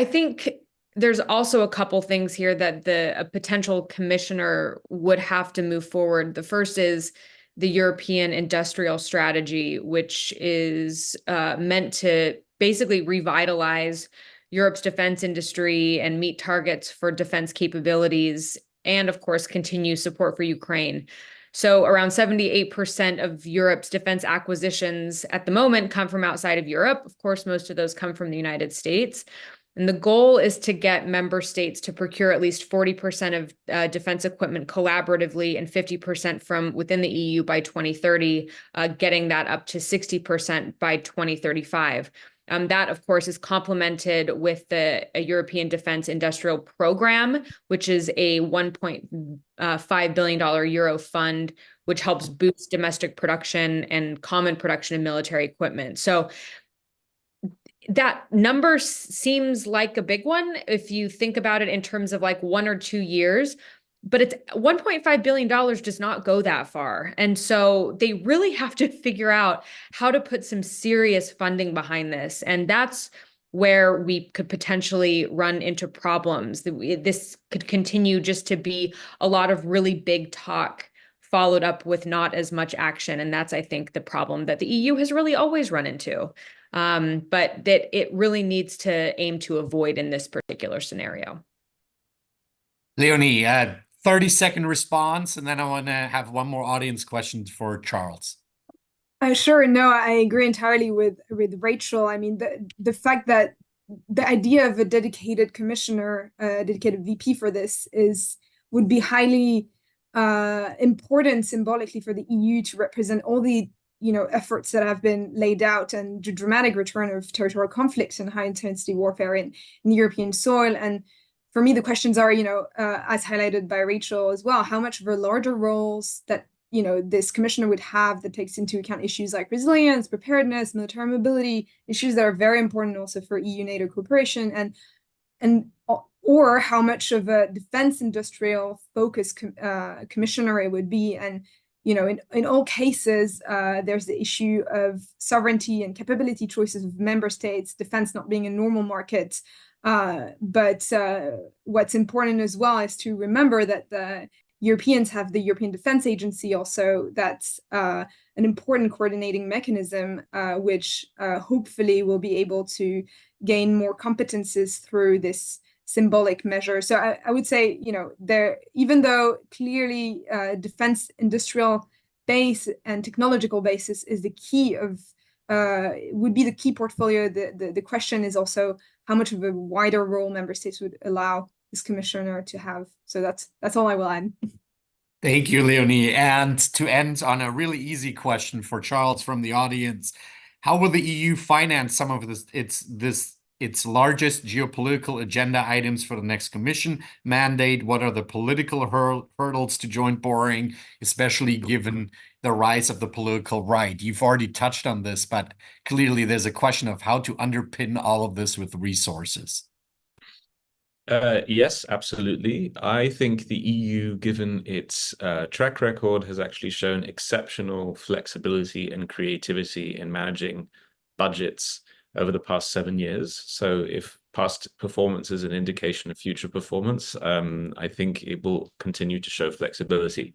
think there's also a couple things here that a potential commissioner would have to move forward. The first is the European industrial strategy, which is meant to basically revitalize Europe's defense industry and meet targets for defense capabilities, and of course, continue support for Ukraine. So around 78% of Europe's defense acquisitions at the moment come from outside of Europe. Of course, most of those come from the United States. And the goal is to get member states to procure at least 40% of defense equipment collaboratively and 50% from within the EU by 2030, getting that up to 60% by 2035. That, of course, is complemented with a European Defense Industrial Program, which is a €1.5 billion Euro fund, which helps boost domestic production and common production of military equipment. So that number seems like a big one if you think about it in terms of like 1 or 2 years, but it's $1.5 billion does not go that far. And so they really have to figure out how to put some serious funding behind this. And that's where we could potentially run into problems. This could continue just to be a lot of really big talk followed up with not as much action. And that's, I think, the problem that the EU has really always run into. But that it really needs to aim to avoid in this particular scenario. Leonie, 30-second response, and then I want to have one more audience question for Charles. Sure. No, I agree entirely with Rachel. I mean, the fact that the idea of a dedicated commissioner, dedicated VP for this would be highly important symbolically for the EU to represent all the efforts that have been laid out and the dramatic return of territorial conflicts and high intensity warfare in European soil. And for me, the questions are, as highlighted by Rachel as well, how much of a larger roles that, this commissioner would have that takes into account issues like resilience, preparedness, military mobility, issues that are very important also for EU-NATO cooperation, or how much of a defense industrial focus commissioner it would be. And in all cases, there's the issue of sovereignty and capability choices of member states, defense not being a normal market. But what's important as well is to remember that the Europeans have the European Defense Agency also. That's an important coordinating mechanism, which hopefully will be able to gain more competences through this symbolic measure. So I would say, even though clearly defense industrial base and technological basis is the key would be the key portfolio, the question is also how much of a wider role member states would allow this commissioner to have. So that's all I will add. Thank you, Leonie. And to end on a really easy question for Charles from the audience, how will the EU finance some of its largest geopolitical agenda items for the next Commission mandate? What are the political hurdles to joint borrowing, especially given the rise of the political right? You've already touched on this, but clearly there's a question of how to underpin all of this with resources. Yes, absolutely. I think the EU, given its track record, has actually shown exceptional flexibility and creativity in managing budgets over the past 7 years. So if past performance is an indication of future performance, I think it will continue to show flexibility.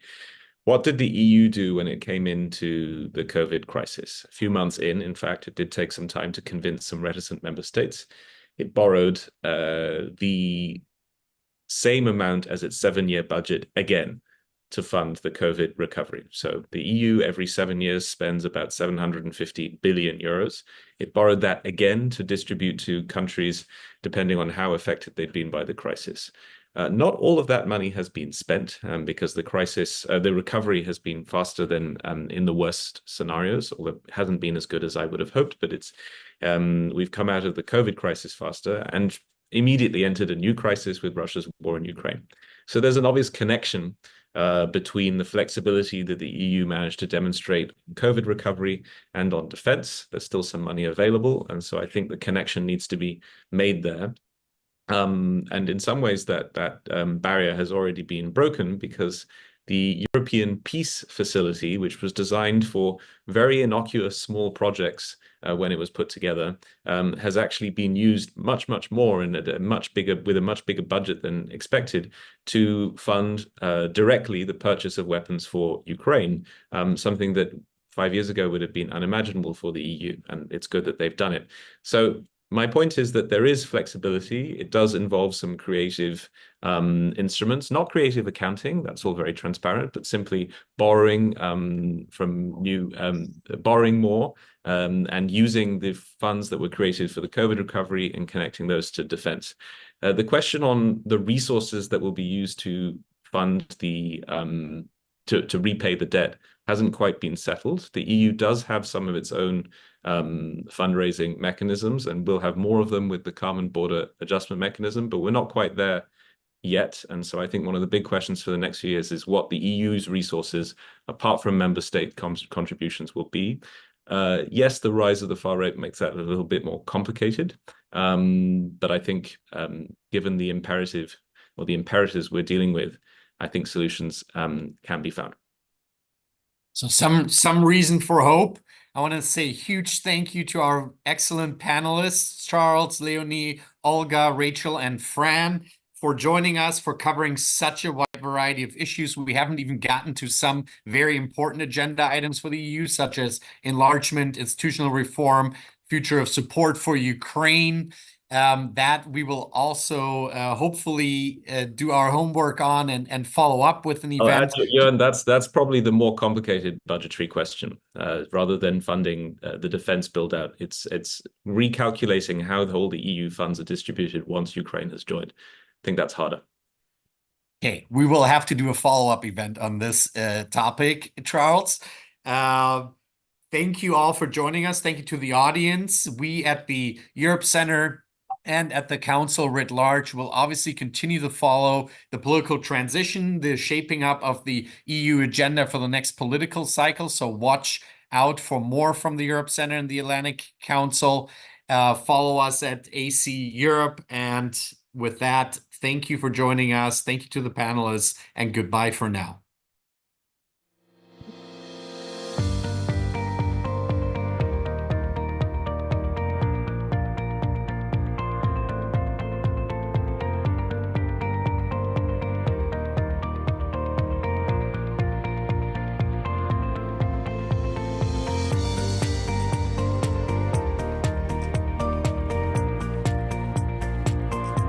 What did the EU do when it came into the COVID crisis? A few months in fact, it did take some time to convince some reticent member states. It borrowed the same amount as its 7-year budget again to fund the COVID recovery. So the EU every 7 years spends about 750 billion euros. It borrowed that again to distribute to countries depending on how affected they'd been by the crisis. Not all of that money has been spent because the recovery has been faster than in the worst scenarios, although it hasn't been as good as I would have hoped. But we've come out of the COVID crisis faster and immediately entered a new crisis with Russia's war in Ukraine. So there's an obvious connection between the flexibility that the EU managed to demonstrate on COVID recovery and on defense. There's still some money available. And so I think the connection needs to be made there. And in some ways that barrier has already been broken because the European Peace Facility, which was designed for very innocuous small projects when it was put together, has actually been used much, much more and with a much bigger budget than expected to fund directly the purchase of weapons for Ukraine, something that 5 years ago would have been unimaginable for the EU. And it's good that they've done it. So my point is that there is flexibility. It does involve some creative instruments, not creative accounting. That's all very transparent, but simply borrowing borrowing more and using the funds that were created for the COVID recovery and connecting those to defense. The question on the resources that will be used to fund to repay the debt hasn't quite been settled. The EU does have some of its own fundraising mechanisms, and we'll have more of them with the Carbon Border Adjustment Mechanism, but we're not quite there yet. And so I think one of the big questions for the next few years is what the EU's resources, apart from member state contributions, will be. Yes, the rise of the far right makes that a little bit more complicated, but I think given the imperative or the imperatives we're dealing with, I think solutions can be found. So some reason for hope. I want to say a huge thank you to our excellent panelists, Charles, Leonie, Olga, Rachel, and Fran, for joining us, for covering such a wide variety of issues. We haven't even gotten to some very important agenda items for the EU, such as enlargement, institutional reform, future of support for Ukraine. That we will also hopefully do our homework on and follow up with an event. Johan, that's probably the more complicated budgetary question. Rather than funding the defense build out, it's recalculating how all the EU funds are distributed once Ukraine has joined. I think that's harder. Okay, we will have to do a follow-up event on this topic, Charles. Thank you all for joining us. Thank you to the audience. We at the Europe Center and at the Council writ large will obviously continue to follow the political transition, the shaping up of the EU agenda for the next political cycle. So watch out for more from the Europe Center and the Atlantic Council. Follow us at AC Europe. And with that, thank you for joining us. Thank you to the panelists, and goodbye for now.